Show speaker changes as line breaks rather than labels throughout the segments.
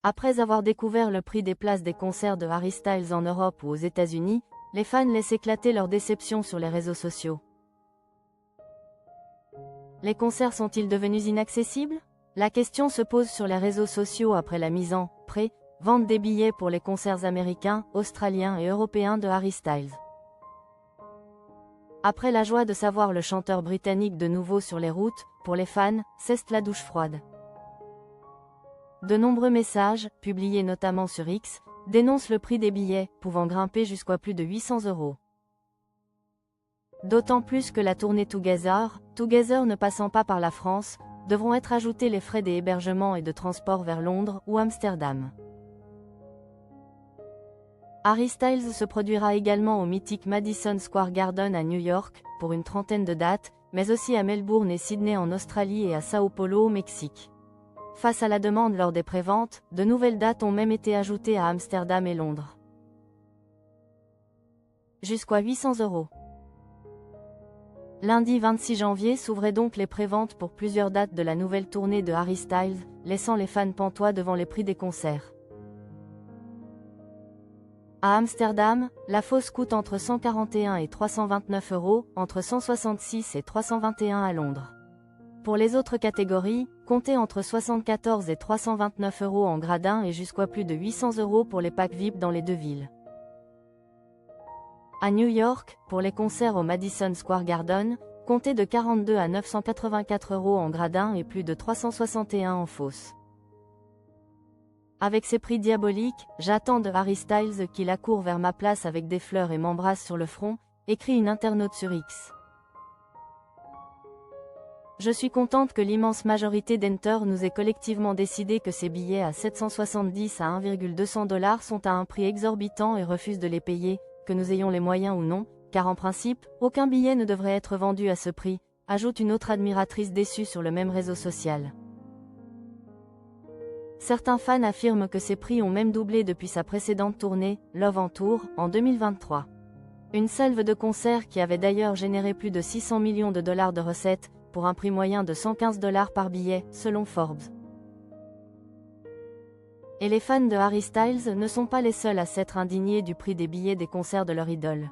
Après avoir découvert le prix des places des concerts de Harry Styles en Europe ou aux États-Unis, les fans laissent éclater leur déception sur les réseaux sociaux. Les concerts sont-ils devenus inaccessibles? La question se pose sur les réseaux sociaux après la mise en pré-vente des billets pour les concerts américains, australiens et européens de Harry Styles. Après la joie de savoir le chanteur britannique de nouveau sur les routes, pour les fans, c'est la douche froide. De nombreux messages, publiés notamment sur X, dénoncent le prix des billets, pouvant grimper jusqu'à plus de 800 €. D'autant plus que la tournée Together ne passant pas par la France, devront être ajoutés les frais des hébergements et de transport vers Londres ou Amsterdam. Harry Styles se produira également au mythique Madison Square Garden à New York, pour une trentaine de dates, mais aussi à Melbourne et Sydney en Australie et à Sao Paulo au Mexique. Face à la demande lors des préventes, de nouvelles dates ont même été ajoutées à Amsterdam et Londres. Jusqu'à 800 €. Lundi 26 janvier s'ouvraient donc les préventes pour plusieurs dates de la nouvelle tournée de Harry Styles, laissant les fans pantois devant les prix des concerts. À Amsterdam, la fosse coûte entre 141 et 329 €, entre 166 et 321 à Londres. Pour les autres catégories, comptez entre 74 et 329 € en gradin et jusqu'à plus de 800 € pour les packs VIP dans les deux villes. À New York, pour les concerts au Madison Square Garden, comptez de 42 à 984 € en gradin et plus de 361 en fosse. Avec ces prix diaboliques, j'attends de Harry Styles qu'il accourt vers ma place avec des fleurs et m'embrasse sur le front, écrit une internaute sur X. Je suis contente que l'immense majorité d'Enter nous ait collectivement décidé que ces billets à 770 à 1,200 $ sont à un prix exorbitant et refusent de les payer, que nous ayons les moyens ou non, car en principe, aucun billet ne devrait être vendu à ce prix, ajoute une autre admiratrice déçue sur le même réseau social. Certains fans affirment que ces prix ont même doublé depuis sa précédente tournée, Love on Tour, en 2023. Une salve de concerts qui avait d'ailleurs généré plus de 600 millions de dollars de recettes, pour un prix moyen de 115 $ par billet, selon Forbes. Et les fans de Harry Styles ne sont pas les seuls à s'être indignés du prix des billets des concerts de leur idole.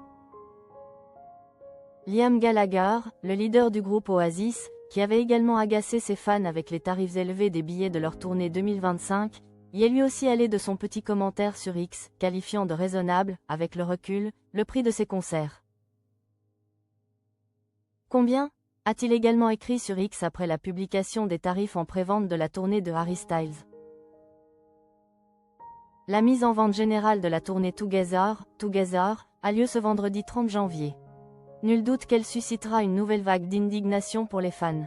Liam Gallagher, le leader du groupe Oasis, qui avait également agacé ses fans avec les tarifs élevés des billets de leur tournée 2025, y est lui aussi allé de son petit commentaire sur X, qualifiant de raisonnable, avec le recul, le prix de ses concerts. Combien ? A-t-il également écrit sur X après la publication des tarifs en prévente de la tournée de Harry Styles. La mise en vente générale de la tournée Together a lieu ce vendredi 30 janvier. Nul doute qu'elle suscitera une nouvelle vague d'indignation pour les fans.